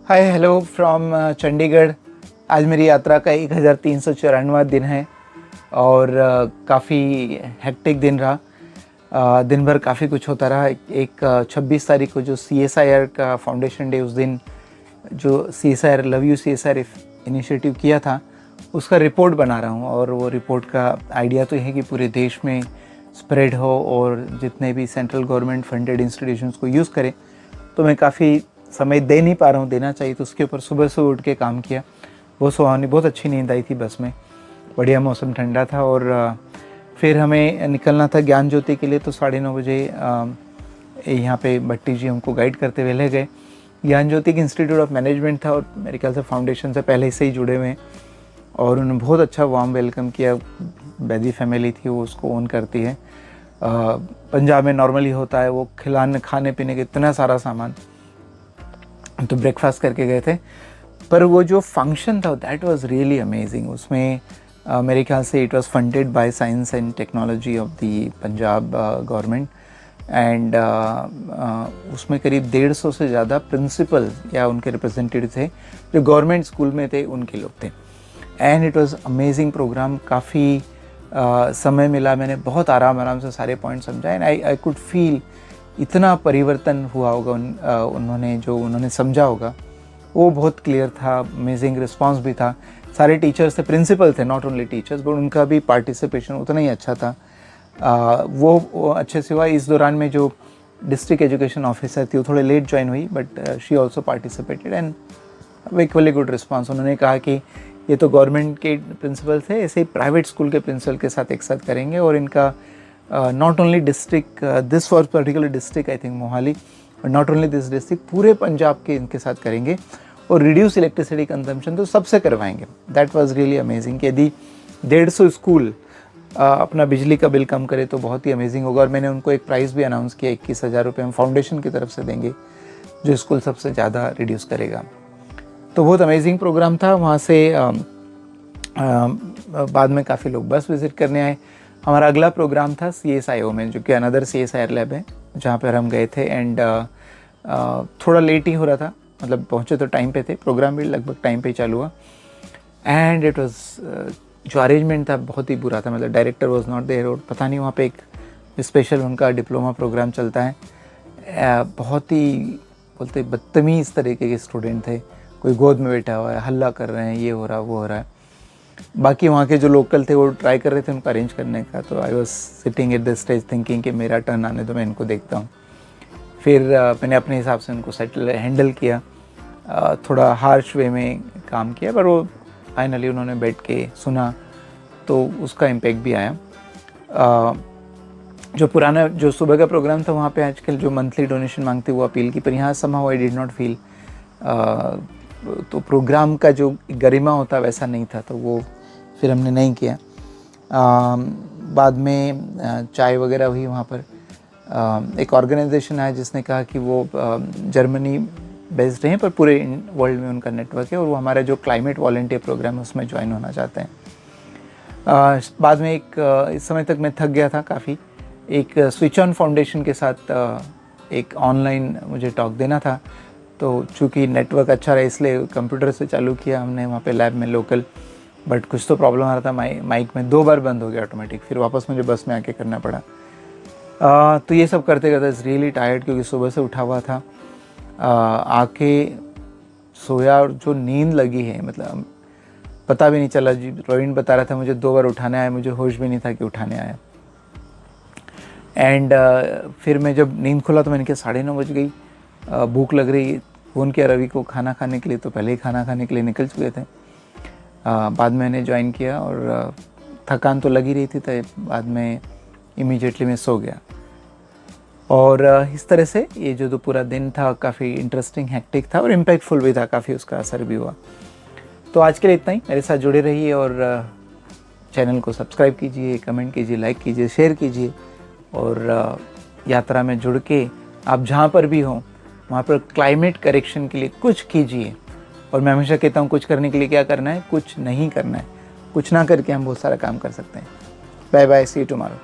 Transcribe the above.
Hi hello from Chandigarh. आज मेरी यात्रा का 1394वां दिन है और काफ़ी हेक्टिक दिन रहा। दिन भर काफ़ी कुछ होता रहा। 26 तारीख को जो CSIR का फाउंडेशन डे, उस दिन जो CSIR love you CSIR initiative किया था उसका रिपोर्ट बना रहा हूँ। और वो रिपोर्ट का आइडिया तो ये है कि पूरे देश में स्प्रेड हो और जितने भी सेंट्रल गवर्नमेंट फंडेड इंस्टीट्यूशंस को यूज़ करें। तो मैं काफ़ी समय दे नहीं पा रहा हूँ, देना चाहिए, तो उसके ऊपर सुबह से उठ के काम किया। बहुत सुहावनी, बहुत अच्छी नींद आई थी बस में, बढ़िया मौसम ठंडा था। और फिर हमें निकलना था ज्ञान ज्योति के लिए, तो 9:30 बजे यहाँ पे भट्टी जी हमको गाइड करते हुए ले गए। ज्ञान ज्योति की इंस्टीट्यूट ऑफ मैनेजमेंट था और मेरे ख्याल से फाउंडेशन से पहले से ही जुड़े हुए हैं और उन्होंने बहुत अच्छा वार्म वेलकम किया। बैदी फैमिली थी, वो उसको ओन करती है। पंजाब में नॉर्मली होता है वो खाने पीने के इतना सारा सामान, तो ब्रेकफास्ट करके गए थे। पर वो जो फंक्शन था दैट वाज रियली अमेजिंग। उसमें मेरे ख्याल से it was funded by science and technology of the Punjab government and उसमें करीब 150 से ज़्यादा प्रिंसिपल या उनके रिप्रेजेंटेटिव थे जो गवर्नमेंट स्कूल में थे, उनके लोग थे। And it was amazing programme. काफ़ी समय मिला, मैंने बहुत आराम से सारे पॉइंट समझा एंड आई कुड फील इतना परिवर्तन हुआ होगा उन्होंने समझा होगा, वो बहुत क्लियर था। अमेजिंग रिस्पांस भी था। सारे टीचर्स थे, प्रिंसिपल थे, नॉट ओनली टीचर्स, बट उनका भी पार्टिसिपेशन उतना ही अच्छा था। वो अच्छे से हुआ। इस दौरान में जो डिस्ट्रिक्ट एजुकेशन ऑफिसर थी वो थोड़े लेट ज्वाइन हुई, but she also participated and equally good response. उन्होंने कहा कि ये तो गवर्नमेंट के प्रिंसिपल थे, ऐसे ही प्राइवेट स्कूल के प्रिंसिपल के साथ एक साथ करेंगे और इनका not only district, this for particular district I think Mohali, but not only this district, पूरे पंजाब के इनके साथ करेंगे और रिड्यूस इलेक्ट्रिसिटी कंजम्पशन तो सबसे करवाएंगे। दैट वाज रियली अमेजिंग कि यदि 150 स्कूल अपना बिजली का बिल कम करे तो बहुत ही अमेजिंग होगा। और मैंने उनको एक प्राइज़ भी अनाउंस किया, 21,000 रुपये हम फाउंडेशन की तरफ से देंगे जो स्कूल सबसे ज़्यादा रिड्यूस करेगा। तो बहुत अमेजिंग प्रोग्राम था। वहाँ से बाद में काफ़ी लोग बस विज़िट करने आए। हमारा अगला प्रोग्राम था CSIO में, जो कि अनदर CSIR लैब है, जहाँ पर हम गए थे। एंड थोड़ा लेट ही हो रहा था, मतलब पहुँचे तो टाइम पे थे, प्रोग्राम भी लगभग टाइम पे ही चालू हुआ। एंड इट वाज जो अरेंजमेंट था बहुत ही बुरा था, मतलब डायरेक्टर वाज नॉट देयर और पता नहीं वहाँ पे एक स्पेशल उनका डिप्लोमा प्रोग्राम चलता है। बहुत ही बोलते बदतमीज़ तरीके के स्टूडेंट थे, कोई गोद में बैठा हुआ है, हल्ला कर रहे हैं, ये हो रहा वो हो रहा है। बाकी वहाँ के जो लोकल थे वो ट्राई कर रहे थे उनको अरेंज करने का, तो I was sitting at the stage thinking कि मेरा टर्न आने दो, मैं इनको देखता हूँ। फिर मैंने अपने हिसाब से उनको हैंडल किया, थोड़ा हार्श वे में काम किया, पर वो फाइनली उन्होंने बैठ के सुना तो उसका इम्पैक्ट भी आया। जो पुराना जो सुबह का प्रोग्राम था वहाँ पे आजकल जो मंथली डोनेशन मांगते वो अपील की, पर यहाँ somehow I did not feel, तो प्रोग्राम का जो गरिमा होता वैसा नहीं था, तो वो फिर हमने नहीं किया। बाद में चाय वगैरह हुई वहाँ पर। एक ऑर्गेनाइजेशन है जिसने कहा कि वो जर्मनी बेस्ड हैं पर पूरे वर्ल्ड में उनका नेटवर्क है और वो हमारा जो क्लाइमेट वॉलंटियर प्रोग्राम है उसमें ज्वाइन होना चाहते हैं। बाद में इस समय तक मैं थक गया था काफ़ी। एक स्विच ऑन फाउंडेशन के साथ एक ऑनलाइन मुझे टॉक देना था, तो चूँकि नेटवर्क अच्छा रहा इसलिए कंप्यूटर से चालू किया हमने वहाँ पे लैब में लोकल, बट कुछ तो प्रॉब्लम आ रहा था। माइक में 2 बार बंद हो गया ऑटोमेटिक, फिर वापस मुझे बस में आके करना पड़ा। तो ये सब करते करते इज़ रियली टायर्ड, क्योंकि सुबह से उठा हुआ था। आके सोया और जो नींद लगी है, मतलब पता भी नहीं चला। जी प्रवीण बता रहा था मुझे 2 बार उठाने आया, मुझे होश भी नहीं था कि उठाने आया। एंड फिर मैं जब नींद खुला तो मैंने कहा 9:30 बज गई, भूख लग रही। फ़ोन किया रवि को खाना खाने के लिए, तो पहले ही खाना खाने के लिए निकल चुके थे। बाद में मैंने ज्वाइन किया और थकान तो लगी रही थी, तो बाद में इमीडिएटली मैं सो गया। और इस तरह से ये जो पूरा दिन था काफ़ी इंटरेस्टिंग, हेक्टिक था और इम्पैक्टफुल भी था, काफ़ी उसका असर भी हुआ। तो आज के लिए इतना ही। मेरे साथ जुड़े रहिए और चैनल को सब्सक्राइब कीजिए, कमेंट कीजिए, लाइक कीजिए, शेयर कीजिए और यात्रा में जुड़ के आप जहाँ पर भी हों वहाँ पर क्लाइमेट करेक्शन के लिए कुछ कीजिए। और मैं हमेशा कहता हूँ कुछ करने के लिए क्या करना है, कुछ नहीं करना है। कुछ ना करके हम बहुत सारा काम कर सकते हैं। Bye bye, see you tomorrow.